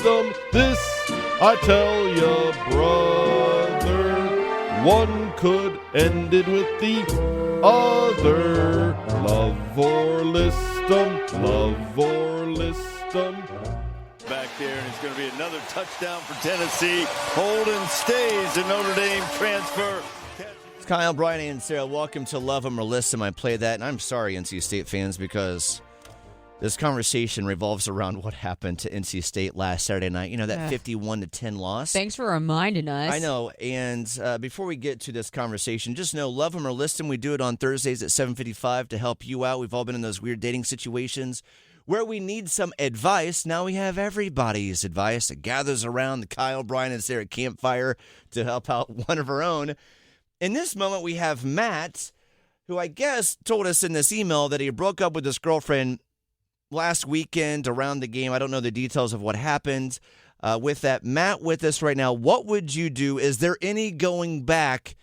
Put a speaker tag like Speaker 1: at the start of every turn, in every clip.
Speaker 1: system. This I tell ya, brother, one could end it with the other. Love or list 'em, love or list 'em.
Speaker 2: Back there, and it's going to be another touchdown for Tennessee. Holden stays, a Notre Dame transfer.
Speaker 3: It's Kyle, Brian, and Sarah. Welcome to Love 'Em or List 'Em. I play that, and I'm sorry, NC State fans, because this conversation revolves around what happened to NC State last Saturday night. You know, that 51-10 loss.
Speaker 4: Thanks for reminding us.
Speaker 3: I know, and before we get to this conversation, just know Love 'Em or List 'Em. We do it on Thursdays at 7:55 to help you out. We've all been in those weird dating situations where we need some advice. Now we have everybody's advice that gathers around the Kyle, Brian, and Sarah campfire to help out one of our own. In this moment, we have Matt, who I guess told us in this email that he broke up with his girlfriend last weekend around the game. I don't know the details of what happened with that. Matt, with us right now, what would you do? Is there any going back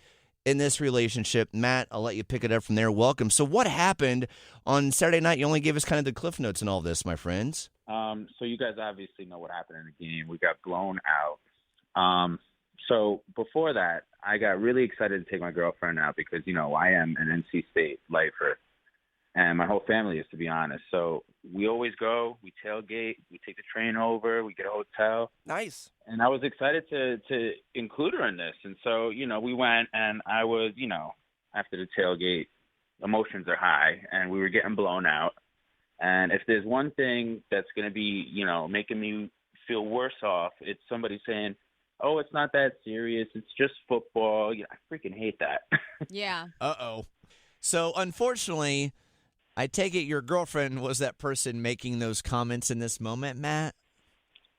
Speaker 3: in this relationship? Matt, I'll let you pick it up from there. Welcome. So what happened on Saturday night? You only gave us kind of the cliff notes and all this, my friends.
Speaker 5: So you guys obviously know what happened in the game. We got blown out. So before that, I got really excited to take my girlfriend out because, you know, I am an NC State lifer, and my whole family is, to be honest. So we always go, we tailgate, we take the train over, we get a hotel.
Speaker 6: Nice.
Speaker 5: And I was excited to include her in this. And so, you know, we went, and I was, you know, after the tailgate, emotions are high, and we were getting blown out. And if there's one thing that's going to be, you know, making me feel worse off, it's somebody saying, oh, it's not that serious, it's just football. I freaking hate that.
Speaker 4: Yeah.
Speaker 3: Uh-oh. So, unfortunately, I take it your girlfriend was that person making those comments in this moment, Matt?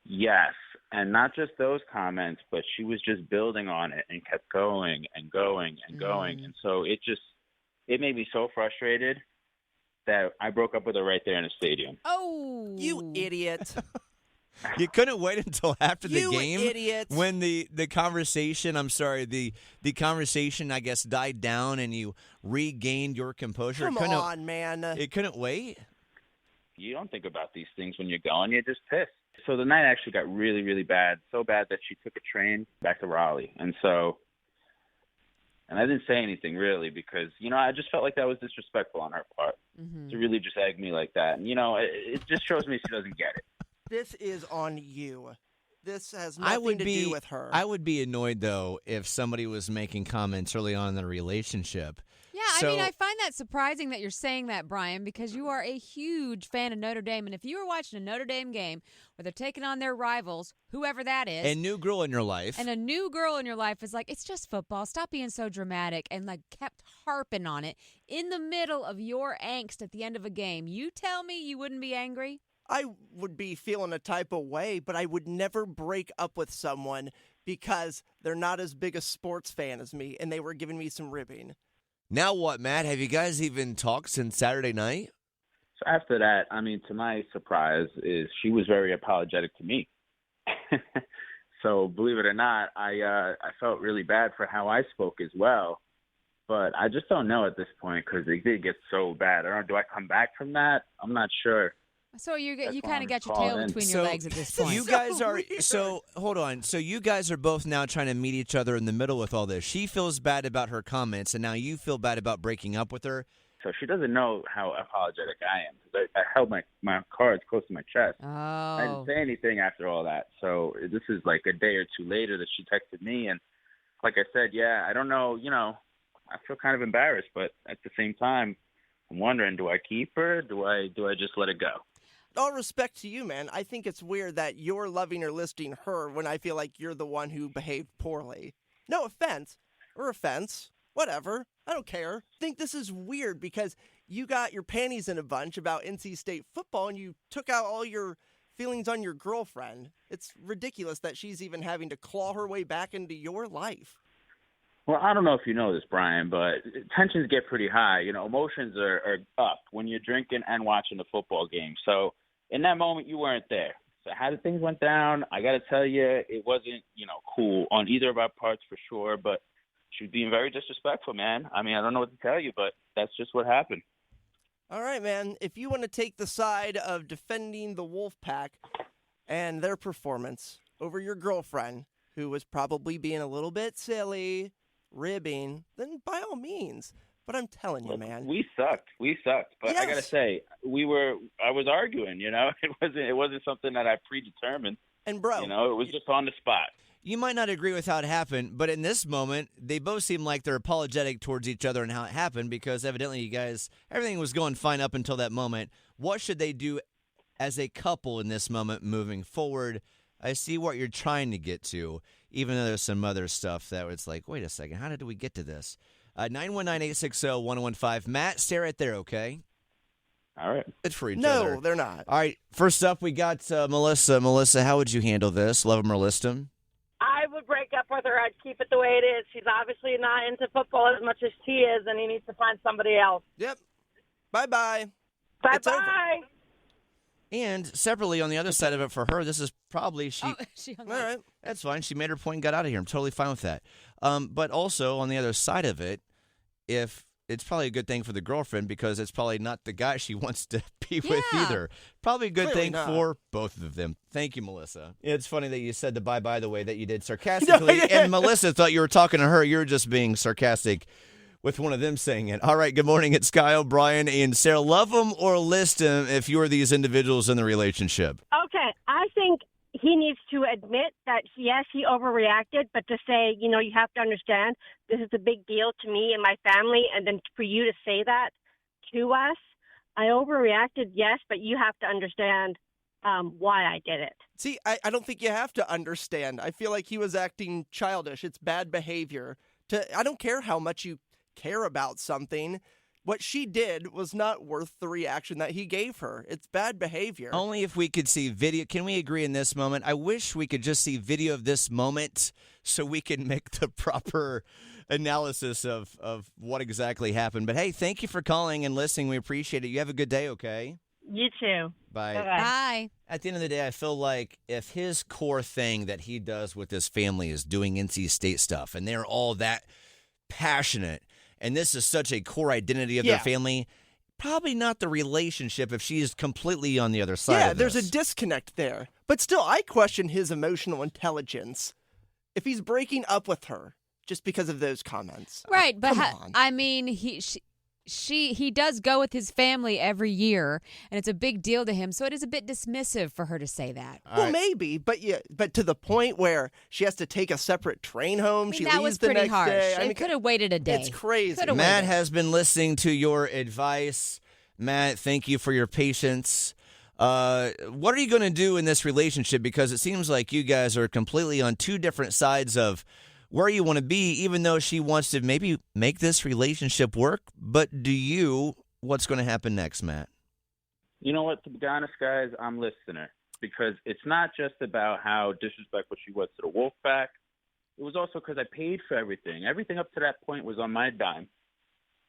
Speaker 5: Yes, and not just those comments, but she was just building on it and kept going and going and going. And so it made me so frustrated that I broke up with her right there in the stadium.
Speaker 4: Oh.
Speaker 6: You idiot.
Speaker 3: You couldn't wait until after the game?
Speaker 6: You idiot.
Speaker 3: When the conversation, the conversation, I guess, died down and you regained your composure.
Speaker 6: Come on, man.
Speaker 3: It couldn't wait?
Speaker 5: You don't think about these things when you're going. You're just pissed. So the night actually got really, really bad, so bad that she took a train back to Raleigh. And I didn't say anything, really, because, you know, I just felt like that was disrespectful on her part to really just egg me like that. And, you know, it just shows me she doesn't get it.
Speaker 6: This is on you. This has nothing to do with her.
Speaker 3: I would be annoyed, though, if somebody was making comments early on in the relationship.
Speaker 4: Yeah, I mean, I find that surprising that you're saying that, Brian, because you are a huge fan of Notre Dame. And if you were watching a Notre Dame game where they're taking on their rivals, whoever that is.
Speaker 3: A new girl in your life.
Speaker 4: And a new girl in your life is like, it's just football. Stop being so dramatic. And like kept harping on it in the middle of your angst at the end of a game. You tell me you wouldn't be angry?
Speaker 6: I would be feeling a type of way, but I would never break up with someone because they're not as big a sports fan as me, and they were giving me some ribbing.
Speaker 3: Now what, Matt? Have you guys even talked since Saturday night?
Speaker 5: So after that, I mean, to my surprise, is she was very apologetic to me. So believe it or not, I felt really bad for how I spoke as well. But I just don't know at this point because it did get so bad. I don't know, do I come back from that? I'm not sure.
Speaker 4: So you kind of got your tail between your legs at this point.
Speaker 3: You guys are hold on. So you guys are both now trying to meet each other in the middle with all this. She feels bad about her comments, and now you feel bad about breaking up with her.
Speaker 5: So she doesn't know how apologetic I am. 'Cause I held my cards close to my chest.
Speaker 4: Oh.
Speaker 5: I didn't say anything after all that. So this is like a day or two later that she texted me, and like I said, yeah, I don't know. You know, I feel kind of embarrassed, but at the same time, I'm wondering: do I keep her? Do I just let it go?
Speaker 6: All respect to you, man. I think it's weird that you're loving or listing her when I feel like you're the one who behaved poorly. No offense. Whatever. I don't care. I think this is weird because you got your panties in a bunch about NC State football and you took out all your feelings on your girlfriend. It's ridiculous that she's even having to claw her way back into your life.
Speaker 5: Well, I don't know if you know this, Brian, but tensions get pretty high. You know, emotions are up when you're drinking and watching the football game. So in that moment, you weren't there. So how the things went down, I got to tell you, it wasn't, you know, cool on either of our parts for sure. But she was being very disrespectful, man. I mean, I don't know what to tell you, but that's just what happened.
Speaker 6: All right, man. If you want to take the side of defending the Wolf Pack, and their performance over your girlfriend, who was probably being a little bit silly, ribbing, then by all means. But I'm telling you,
Speaker 5: Look,
Speaker 6: man.
Speaker 5: we sucked. But I gotta
Speaker 6: Yes.
Speaker 5: say, I was arguing. It wasn't something that I predetermined.
Speaker 6: And bro,
Speaker 5: It was just on the spot.
Speaker 3: You might not agree with how it happened, but in this moment, they both seem like they're apologetic towards each other and how it happened because evidently you guys, everything was going fine up until that moment. What should they do as a couple in this moment moving forward? I see what you're trying to get to, even though there's some other stuff that it's like, wait a second, how did we get to this? 919-860-1015. Matt, stay right there, okay?
Speaker 5: All right.
Speaker 3: Good for each other.
Speaker 6: no, they're not.
Speaker 3: All right, first up, we got Melissa. Melissa, how would you handle this? Love him or list him?
Speaker 7: I would break up with her. I'd keep it the way it is. She's obviously not into football as much as she is, and he needs to find somebody else.
Speaker 6: Yep. Bye-bye. It's over.
Speaker 7: Bye-bye.
Speaker 3: And separately, on the other side of it for her, this is probably
Speaker 4: she hung
Speaker 6: All
Speaker 4: up.
Speaker 6: right.
Speaker 3: That's fine. She made her point and got out of here. I'm totally fine with that. But also, on the other side of it, if it's probably a good thing for the girlfriend because it's probably not the guy she wants to be with
Speaker 4: Yeah.
Speaker 3: either. Probably a good
Speaker 6: Clearly
Speaker 3: thing
Speaker 6: not.
Speaker 3: for both of them. Thank you, Melissa. It's funny that you said the bye-bye the way that you did sarcastically.
Speaker 6: yeah.
Speaker 3: And Melissa thought you were talking to her. You were just being sarcastic with one of them saying it. All right, good morning. It's Sky O'Brien and Sarah. Love them or list them if you are these individuals in the relationship.
Speaker 7: Okay, I think he needs to admit that, yes, he overreacted, but to say, you have to understand this is a big deal to me and my family, and then for you to say that to us, I overreacted, yes, but you have to understand why I did it.
Speaker 6: See, I don't think you have to understand. I feel like he was acting childish. It's bad behavior. I don't care how much you care about something. What she did was not worth the reaction that he gave her. It's bad behavior.
Speaker 3: Only if we could see video. Can we agree in this moment? I wish we could just see video of this moment so we can make the proper analysis of what exactly happened. But hey, thank you for calling and listening. We appreciate it. You have a good day, okay?
Speaker 7: You too.
Speaker 3: Bye.
Speaker 7: Bye-bye.
Speaker 4: Bye.
Speaker 3: At the end of the day, I feel like if his core thing that he does with his family is doing NC State stuff, and they're all that passionate, and this is such a core identity of their family, probably not the relationship if she's completely on the other side
Speaker 6: Yeah,
Speaker 3: of
Speaker 6: there's
Speaker 3: this.
Speaker 6: a disconnect there. But still, I question his emotional intelligence. If he's breaking up with her just because of those comments.
Speaker 4: Right, but
Speaker 6: Come on.
Speaker 4: I mean, he does go with his family every year, and it's a big deal to him. So it is a bit dismissive for her to say that.
Speaker 3: All
Speaker 6: Well,
Speaker 3: right.
Speaker 6: maybe, but to the point where she has to take a separate train home.
Speaker 4: I mean,
Speaker 6: She
Speaker 4: that
Speaker 6: leaves
Speaker 4: was
Speaker 6: the
Speaker 4: pretty
Speaker 6: next
Speaker 4: harsh.
Speaker 6: day.
Speaker 4: It could have waited a day.
Speaker 6: It's crazy.
Speaker 4: Coulda
Speaker 3: Matt
Speaker 4: waited.
Speaker 3: has been listening to your advice. Matt, thank you for your patience. What are you going to do in this relationship? Because it seems like you guys are completely on two different sides of where you want to be, even though she wants to maybe make this relationship work. But what's going to happen next, Matt?
Speaker 5: You know what? To be honest, guys, I'm listening because it's not just about how disrespectful she was to the Wolfpack. It was also because I paid for everything. Everything up to that point was on my dime.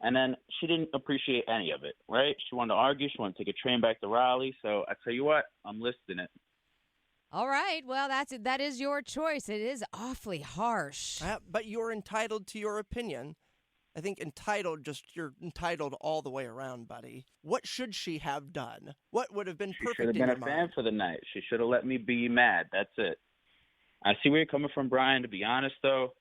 Speaker 5: And then she didn't appreciate any of it, right? She wanted to argue. She wanted to take a train back to Raleigh. So I tell you what, I'm listing it.
Speaker 4: All right. Well, that is your choice. It is awfully harsh.
Speaker 6: But you're entitled to your opinion. I think you're entitled all the way around, buddy. What should she have done? What would have been
Speaker 5: She
Speaker 6: perfect
Speaker 5: should have
Speaker 6: in
Speaker 5: been
Speaker 6: your
Speaker 5: a fan
Speaker 6: mind?
Speaker 5: for the night. She should have let me be mad. That's it. I see where you're coming from, Brian. To be honest, though,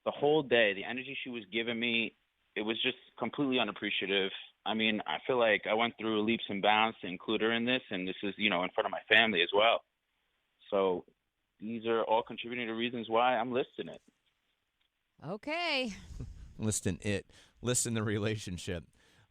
Speaker 5: the whole day, the energy she was giving me, it was just completely unappreciative. I mean, I feel like I went through leaps and bounds to include her in this, and this is, in front of my family as well. So these are all contributing to reasons why I'm listing it.
Speaker 4: Okay.
Speaker 3: Listen the relationship.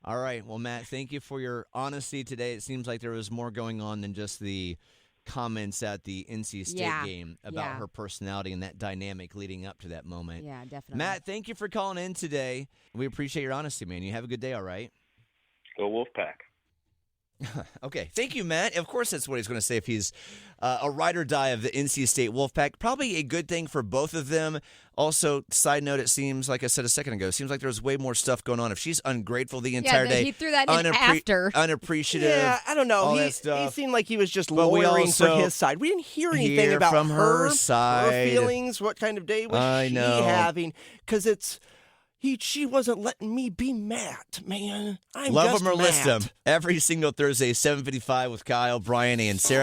Speaker 3: All right. Well, Matt, thank you for your honesty today. It seems like there was more going on than just the comments at the NC State game about her personality and that dynamic leading up to that moment.
Speaker 4: Yeah, definitely.
Speaker 3: Matt, thank you for calling in today. We appreciate your honesty, man. You have a good day, all right?
Speaker 5: Go Wolfpack.
Speaker 3: Okay. Thank you, Matt. Of course, that's what he's going to say if he's a ride or die of the NC State Wolfpack. Probably a good thing for both of them. Also, side note, it seems, like I said a second ago, it seems like there's way more stuff going on. If she's ungrateful the entire day,
Speaker 4: he threw that in after.
Speaker 3: unappreciative,
Speaker 6: Yeah, I don't know.
Speaker 3: all
Speaker 6: He
Speaker 3: that stuff.
Speaker 6: seemed like he was just
Speaker 3: But we
Speaker 6: lawyering for
Speaker 3: also
Speaker 6: his side. We didn't hear anything
Speaker 3: hear
Speaker 6: about
Speaker 3: from her
Speaker 6: her
Speaker 3: side.
Speaker 6: feelings. What kind of day was
Speaker 3: I
Speaker 6: she
Speaker 3: know.
Speaker 6: having? Because she wasn't letting me be Matt, man. I'm
Speaker 3: Love
Speaker 6: just
Speaker 3: them or list
Speaker 6: Matt.
Speaker 3: them. Every single Thursday, 7:55 with Kyle, Brian, and Sarah.